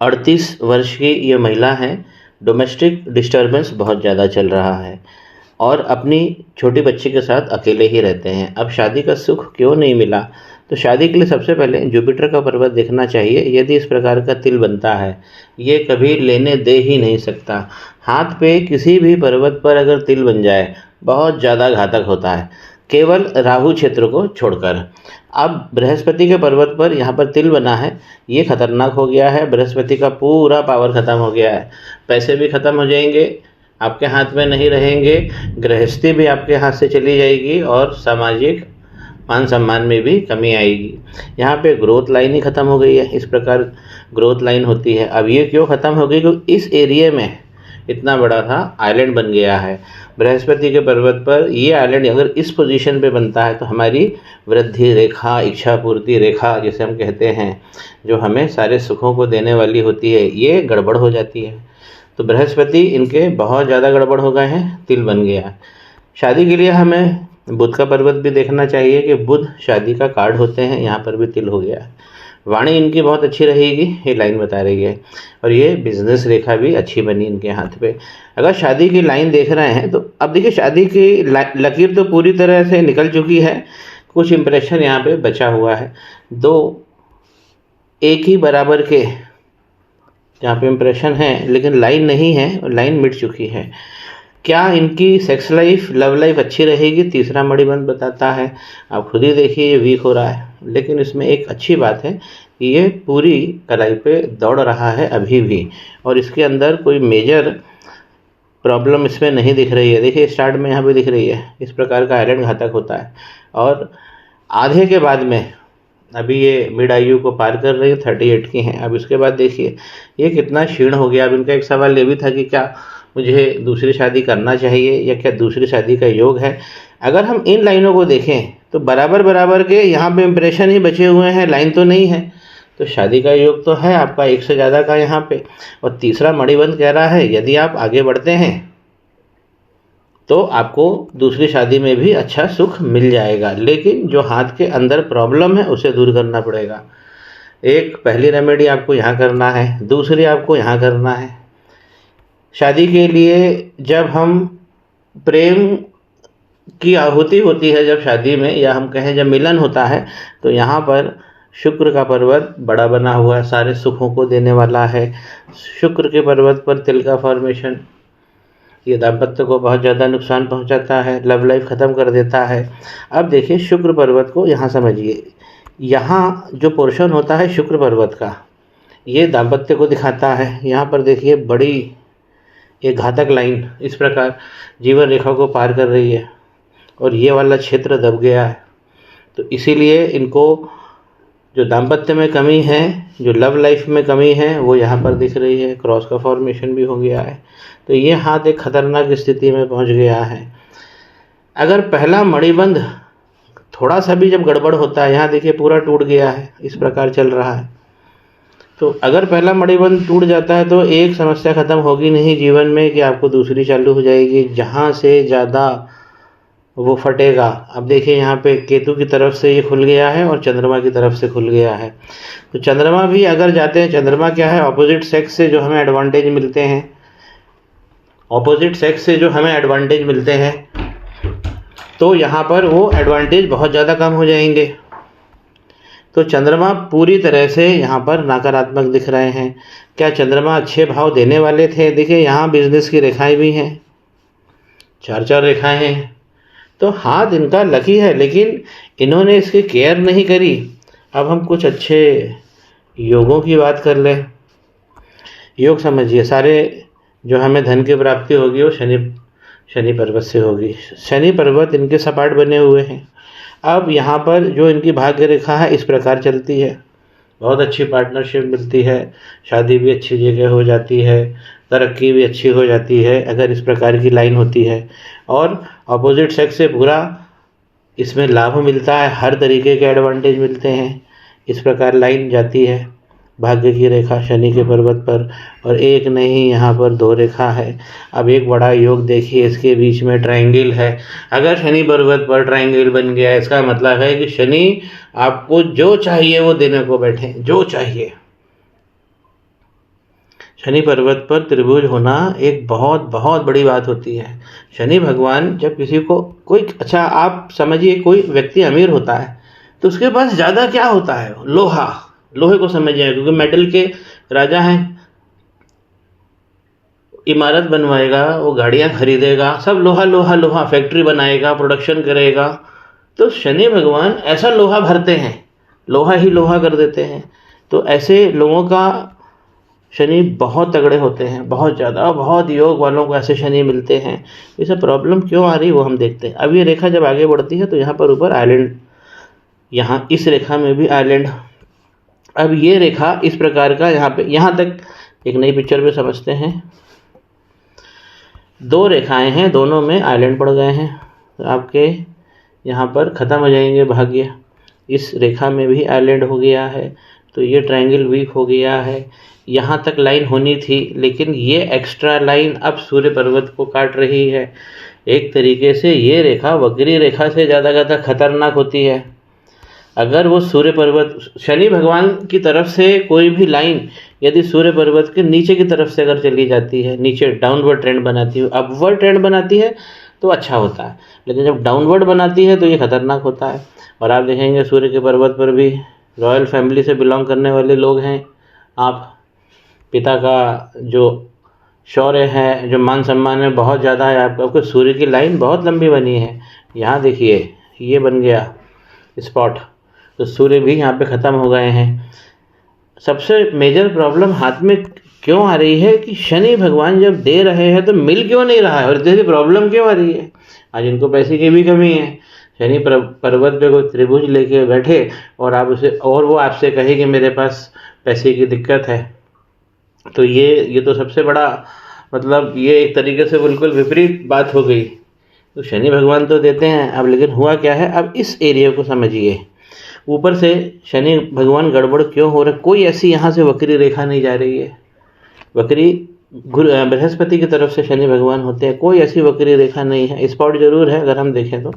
38 वर्ष की ये महिला हैं, डोमेस्टिक डिस्टर्बेंस बहुत ज़्यादा चल रहा है और अपनी छोटी बच्ची के साथ अकेले ही रहते हैं। अब शादी का सुख क्यों नहीं मिला? तो शादी के लिए सबसे पहले जुपिटर का पर्वत देखना चाहिए। यदि इस प्रकार का तिल बनता है, ये कभी लेने दे ही नहीं सकता। हाथ पे किसी भी पर्वत पर अगर तिल बन जाए, बहुत ज़्यादा घातक होता है, केवल राहु क्षेत्र को छोड़कर। अब बृहस्पति के पर्वत पर यहाँ पर तिल बना है, ये खतरनाक हो गया है। बृहस्पति का पूरा पावर खत्म हो गया है। पैसे भी खत्म हो जाएंगे, आपके हाथ में नहीं रहेंगे, गृहस्थी भी आपके हाथ से चली जाएगी और सामाजिक मान सम्मान में भी कमी आएगी। यहाँ पे ग्रोथ लाइन ही ख़त्म हो गई है। इस प्रकार ग्रोथ लाइन होती है। अब ये क्यों ख़त्म हो गई? क्योंकि इस एरिया में इतना बड़ा था आइलैंड बन गया है। बृहस्पति के पर्वत पर ये आइलैंड अगर इस पोजीशन पे बनता है तो हमारी वृद्धि रेखा, इच्छा पूर्ति रेखा जिसे हम कहते हैं, जो हमें सारे सुखों को देने वाली होती है, ये गड़बड़ हो जाती है। तो बृहस्पति इनके बहुत ज़्यादा गड़बड़ हो गए हैं, तिल बन गया। शादी के लिए हमें बुध का पर्वत भी देखना चाहिए कि बुध शादी का कार्ड होते हैं, यहाँ पर भी तिल हो गया। वाणी इनकी बहुत अच्छी रहेगी, ये लाइन बता रही है। और ये बिजनेस रेखा भी अच्छी बनी इनके हाथ पे। अगर शादी की लाइन देख रहे हैं तो अब देखिए, शादी की लकीर तो पूरी तरह से निकल चुकी है, कुछ इम्प्रेशन यहाँ पे बचा हुआ है। दो एक ही बराबर के यहाँ पे इम्प्रेशन है, लेकिन लाइन नहीं है, लाइन मिट चुकी है। क्या इनकी सेक्स लाइफ, लव लाइफ अच्छी रहेगी? तीसरा मणिबंध बताता है। आप खुद ही देखिए, ये वीक हो रहा है। लेकिन इसमें एक अच्छी बात है कि ये पूरी कलाई पे दौड़ रहा है अभी भी, और इसके अंदर कोई मेजर प्रॉब्लम इसमें नहीं दिख रही है। देखिए स्टार्ट में यहाँ पे दिख रही है, इस प्रकार का आइलैंड घातक होता है। और आधे के बाद में, अभी ये मिड आयु को पार कर रही है, 38 की हैं। अब इसके बाद देखिए ये कितना क्षीण हो गया। अब इनका एक सवाल ये भी था कि क्या मुझे दूसरी शादी करना चाहिए या क्या दूसरी शादी का योग है। अगर हम इन लाइनों को देखें तो बराबर बराबर के यहाँ पे इम्प्रेशन ही बचे हुए हैं, लाइन तो नहीं है। तो शादी का योग तो है आपका एक से ज़्यादा का यहाँ पे। और तीसरा मणिबंध कह रहा है यदि आप आगे बढ़ते हैं तो आपको दूसरी शादी में भी अच्छा सुख मिल जाएगा, लेकिन जो हाथ के अंदर प्रॉब्लम है उसे दूर करना पड़ेगा। एक पहली रेमेडी आपको यहाँ करना है, दूसरी आपको यहाँ करना है। शादी के लिए जब हम प्रेम की आहुति होती है, जब शादी में, या हम कहें जब मिलन होता है, तो यहाँ पर शुक्र का पर्वत बड़ा बना हुआ है, सारे सुखों को देने वाला है। शुक्र के पर्वत पर तिल का फॉर्मेशन, ये दाम्पत्य को बहुत ज़्यादा नुकसान पहुंचाता है, लव लाइफ ख़त्म कर देता है। अब देखिए शुक्र पर्वत को यहाँ समझिए, यहाँ जो पोर्शन होता है शुक्र पर्वत का, ये दाम्पत्य को दिखाता है। यहाँ पर देखिए बड़ी एक घातक लाइन इस प्रकार जीवन रेखा को पार कर रही है और ये वाला क्षेत्र दब गया है। तो इसीलिए इनको जो दाम्पत्य में कमी है, जो लव लाइफ में कमी है, वो यहाँ पर दिख रही है। क्रॉस का फॉर्मेशन भी हो गया है। तो ये हाथ एक खतरनाक स्थिति में पहुँच गया है। अगर पहला मणिबंध थोड़ा सा भी जब गड़बड़ होता है, यहाँ देखिए पूरा टूट गया है, इस प्रकार चल रहा है। तो अगर पहला मणिबंध टूट जाता है तो एक समस्या ख़त्म होगी नहीं जीवन में कि आपको दूसरी चालू हो जाएगी, जहाँ से ज़्यादा वो फटेगा। अब देखिए यहाँ पे केतु की तरफ से ये खुल गया है और चंद्रमा की तरफ से खुल गया है। तो चंद्रमा भी अगर जाते हैं, चंद्रमा क्या है, ऑपोजिट सेक्स से जो हमें एडवांटेज मिलते हैं, ऑपोजिट सेक्स से जो हमें एडवांटेज मिलते हैं, तो यहाँ पर वो एडवांटेज बहुत ज़्यादा कम हो जाएंगे। तो चंद्रमा पूरी तरह से यहाँ पर नकारात्मक दिख रहे हैं। क्या चंद्रमा अच्छे भाव देने वाले थे? देखिए यहाँ बिजनेस की रेखाएं भी हैं, 4-4 रेखाएं हैं। तो हाथ इनका लकी है, लेकिन इन्होंने इसकी केयर नहीं करी। अब हम कुछ अच्छे योगों की बात कर लें। योग समझिए, सारे जो हमें धन की प्राप्ति होगी वो शनि पर्वत से होगी। शनि पर्वत इनके सपाट बने हुए हैं। अब यहाँ पर जो इनकी भाग्य रेखा है इस प्रकार चलती है, बहुत अच्छी पार्टनरशिप मिलती है, शादी भी अच्छी जगह हो जाती है, तरक्की भी अच्छी हो जाती है अगर इस प्रकार की लाइन होती है। और अपोजिट सेक्स से पूरा इसमें लाभ मिलता है, हर तरीके के एडवांटेज मिलते हैं। इस प्रकार लाइन जाती है भाग्य की रेखा शनि के पर्वत पर, और एक नहीं यहाँ पर 2 रेखा है। अब एक बड़ा योग देखिए, इसके बीच में ट्रायंगल है। अगर शनि पर्वत पर ट्रायंगल बन गया, इसका मतलब है कि शनि आपको जो चाहिए वो देने को बैठे, जो चाहिए। शनि पर्वत पर त्रिभुज होना एक बहुत बहुत बड़ी बात होती है। शनि भगवान जब किसी को कोई, अच्छा आप समझिए कोई व्यक्ति अमीर होता है तो उसके पास ज़्यादा क्या होता है, लोहा, लोहे को समझिए, क्योंकि मेटल के राजा हैं। इमारत बनवाएगा, वो गाड़ियाँ खरीदेगा, सब लोहा लोहा लोहा, फैक्ट्री बनाएगा, प्रोडक्शन करेगा। तो शनि भगवान ऐसा लोहा भरते हैं, लोहा ही लोहा कर देते हैं। तो ऐसे लोगों का शनि बहुत तगड़े होते हैं, बहुत ज़्यादा, बहुत योग वालों को ऐसे शनि मिलते हैं। ये सब प्रॉब्लम क्यों आ रही वो हम देखते हैं। अब ये रेखा जब आगे बढ़ती है तो यहाँ पर ऊपर आइलैंड, यहाँ इस रेखा में भी आइलैंड। अब ये रेखा इस प्रकार का, यहाँ पे, यहाँ तक एक नई पिक्चर पे समझते हैं। दो रेखाएं हैं, दोनों में आइलैंड पड़ गए हैं, तो आपके यहाँ पर ख़त्म हो जाएंगे भाग्य। इस रेखा में भी आइलैंड हो गया है, तो ये ट्रायंगल वीक हो गया है। यहाँ तक लाइन होनी थी, लेकिन ये एक्स्ट्रा लाइन अब सूर्य पर्वत को काट रही है। एक तरीके से ये रेखा वक्री रेखा से ज़्यादा खतरनाक होती है। अगर वो सूर्य पर्वत, शनि भगवान की तरफ से कोई भी लाइन यदि सूर्य पर्वत के नीचे की तरफ से अगर चली जाती है, नीचे डाउनवर्ड ट्रेंड बनाती है, अपवर्ड ट्रेंड बनाती है तो अच्छा होता है, लेकिन जब डाउनवर्ड बनाती है तो ये खतरनाक होता है। और आप देखेंगे सूर्य के पर्वत पर भी रॉयल फैमिली से बिलोंग करने वाले लोग हैं आप, पिता का जो शौर्य है, जो मान सम्मान है, बहुत ज़्यादा है आपका, आपको सूर्य की लाइन बहुत लंबी बनी है। यहाँ देखिए ये बन गया स्पॉट, तो सूर्य भी यहाँ पे ख़त्म हो गए हैं। सबसे मेजर प्रॉब्लम हाथ में क्यों आ रही है कि शनि भगवान जब दे रहे हैं तो मिल क्यों नहीं रहा है, और इतनी प्रॉब्लम क्यों आ रही है। आज इनको पैसे की भी कमी है। शनि पर्वत पे कोई त्रिभुज लेके बैठे और आप उसे, और वो आपसे कहे कि मेरे पास पैसे की दिक्कत है, तो ये तो सबसे बड़ा, मतलब ये एक तरीके से बिल्कुल विपरीत बात हो गई। तो शनि भगवान तो देते हैं, अब लेकिन हुआ क्या है, अब इस एरिया को समझिए। ऊपर से शनि भगवान गड़बड़ क्यों हो रहा है, कोई ऐसी यहाँ से वक्री रेखा नहीं जा रही है। वक्री बृहस्पति की तरफ से शनि भगवान होते हैं, कोई ऐसी वक्री रेखा नहीं है। स्पॉट जरूर है अगर हम देखें तो।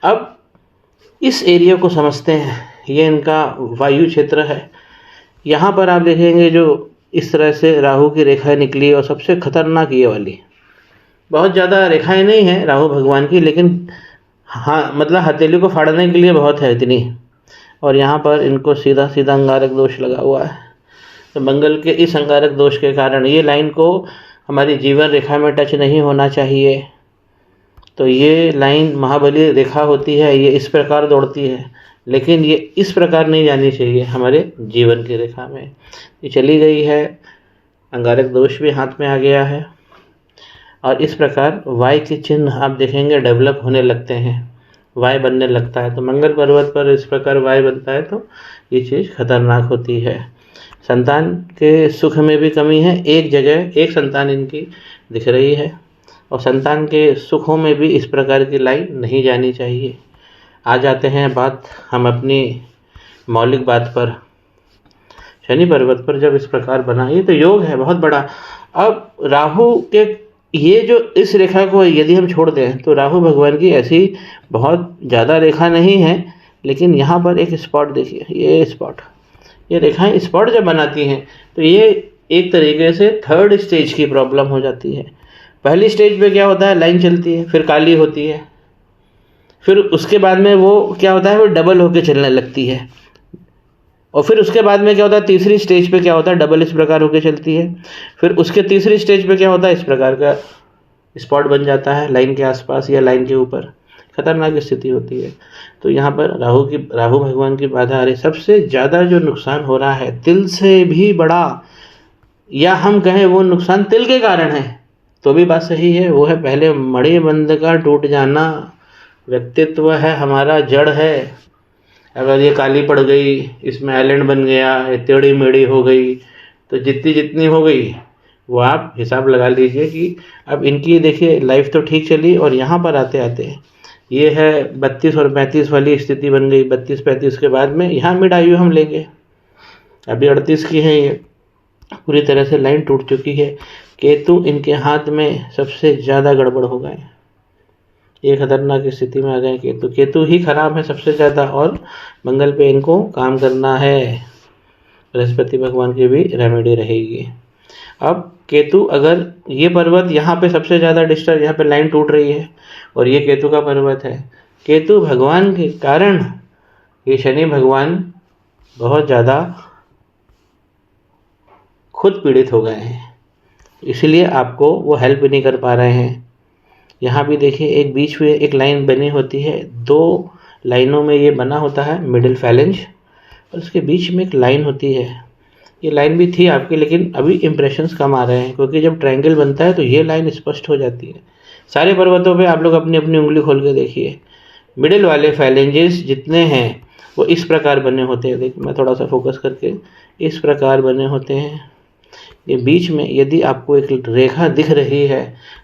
अब इस एरिया को समझते हैं, ये इनका वायु क्षेत्र है। यहाँ पर आप देखेंगे जो इस तरह से राहु की रेखाएं निकली, और सबसे खतरनाक ये वाली, बहुत ज़्यादा रेखाएं नहीं हैं राहु भगवान की, लेकिन हाँ मतलब हथेली को फाड़ने के लिए बहुत है इतनी। और यहाँ पर इनको सीधा सीधा अंगारक दोष लगा हुआ है। तो मंगल के इस अंगारक दोष के कारण ये लाइन को हमारी जीवन रेखा में टच नहीं होना चाहिए। तो ये लाइन महाबली रेखा होती है, ये इस प्रकार दौड़ती है, लेकिन ये इस प्रकार नहीं जानी चाहिए हमारे जीवन की रेखा में। ये चली गई है, अंगारक दोष भी हाथ में आ गया है, और इस प्रकार वाय के चिन्ह आप देखेंगे डेवलप होने लगते हैं, वाय बनने लगता है। तो मंगल पर्वत पर इस प्रकार वाय बनता है तो ये चीज़ खतरनाक होती है। संतान के सुख में भी कमी है, एक जगह एक संतान इनकी दिख रही है, और संतान के सुखों में भी इस प्रकार की लाइन नहीं जानी चाहिए। आ जाते हैं बात हम अपनी मौलिक बात पर। शनि पर्वत पर जब इस प्रकार बना, ये तो योग है बहुत बड़ा। अब राहु के ये जो इस रेखा को यदि हम छोड़ दें तो राहु भगवान की ऐसी बहुत ज़्यादा रेखा नहीं है, लेकिन यहाँ पर एक स्पॉट देखिए, ये स्पॉट, ये रेखाएं स्पॉट जब बनाती हैं तो ये एक तरीके से थर्ड स्टेज की प्रॉब्लम हो जाती है। पहली स्टेज पे क्या होता है, लाइन चलती है, फिर काली होती है, फिर उसके बाद में वो क्या होता है, वो डबल होके चलने लगती है, और फिर उसके बाद में क्या होता है, तीसरी स्टेज पे क्या होता है, डबल इस प्रकार होके चलती है। फिर उसके तीसरी स्टेज पे क्या होता है, इस प्रकार का स्पॉट बन जाता है लाइन के आसपास या लाइन के ऊपर, खतरनाक स्थिति होती है। तो यहाँ पर राहु भगवान की बाधा आ रही। सबसे ज़्यादा जो नुकसान हो रहा है, तिल से भी बड़ा, या हम कहें वो नुकसान तिल के कारण है तो भी बात सही है, वो है पहले मणि बंध का टूट जाना। व्यक्तित्व है हमारा, जड़ है, अगर ये काली पड़ गई, इसमें आइलैंड बन गया, ये टेढ़ी मेढ़ी हो गई, तो जितनी हो गई वो आप हिसाब लगा लीजिए कि अब इनकी देखिए लाइफ तो ठीक चली, और यहाँ पर आते आते ये है 32 और 35 वाली स्थिति बन गई। 32-35 के बाद में यहाँ मिड आयु हम लेंगे, अभी 38 की है, ये पूरी तरह से लाइन टूट चुकी है। केतु इनके हाथ में सबसे ज़्यादा गड़बड़ हो गए, ये खतरनाक स्थिति में आ गए। केतु ही खराब है सबसे ज़्यादा, और मंगल पे इनको काम करना है। बृहस्पति भगवान की भी रेमेडी रहेगी। अब केतु, अगर ये पर्वत यहाँ पे सबसे ज़्यादा डिस्टर्ब, यहाँ पे लाइन टूट रही है और ये केतु का पर्वत है, केतु भगवान के कारण ये शनि भगवान बहुत ज़्यादा खुद पीड़ित हो गए हैं, इसलिए आपको वो हेल्प नहीं कर पा रहे हैं। यहाँ भी देखिए एक बीच में एक लाइन बनी होती है, 2 लाइनों में ये बना होता है मिडिल फैलेंज, और उसके बीच में एक लाइन होती है। ये लाइन भी थी आपकी, लेकिन अभी इम्प्रेशंस कम आ रहे हैं, क्योंकि जब ट्रायंगल बनता है तो ये लाइन स्पष्ट हो जाती है। सारे पर्वतों पे आप लोग अपनी अपनी उंगली खोल के देखिए, मिडिल वाले फैलेंजेस जितने हैं वो इस प्रकार बने होते हैं। देखिए मैं थोड़ा सा फोकस करके, इस प्रकार बने होते हैं। ये बीच में यदि आपको एक रेखा दिख रही है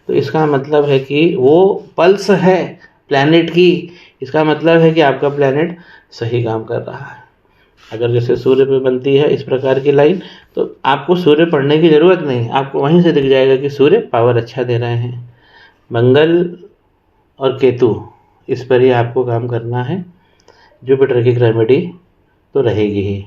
तो इसका मतलब है कि वो पल्स है प्लैनेट की, इसका मतलब है कि आपका प्लैनेट सही काम कर रहा है। अगर जैसे सूर्य पे बनती है इस प्रकार की लाइन, तो आपको सूर्य पढ़ने की ज़रूरत नहीं, आपको वहीं से दिख जाएगा कि सूर्य पावर अच्छा दे रहे हैं। मंगल और केतु, इस पर ही आपको काम करना है। जुपिटर की रेमेडी तो रहेगी ही।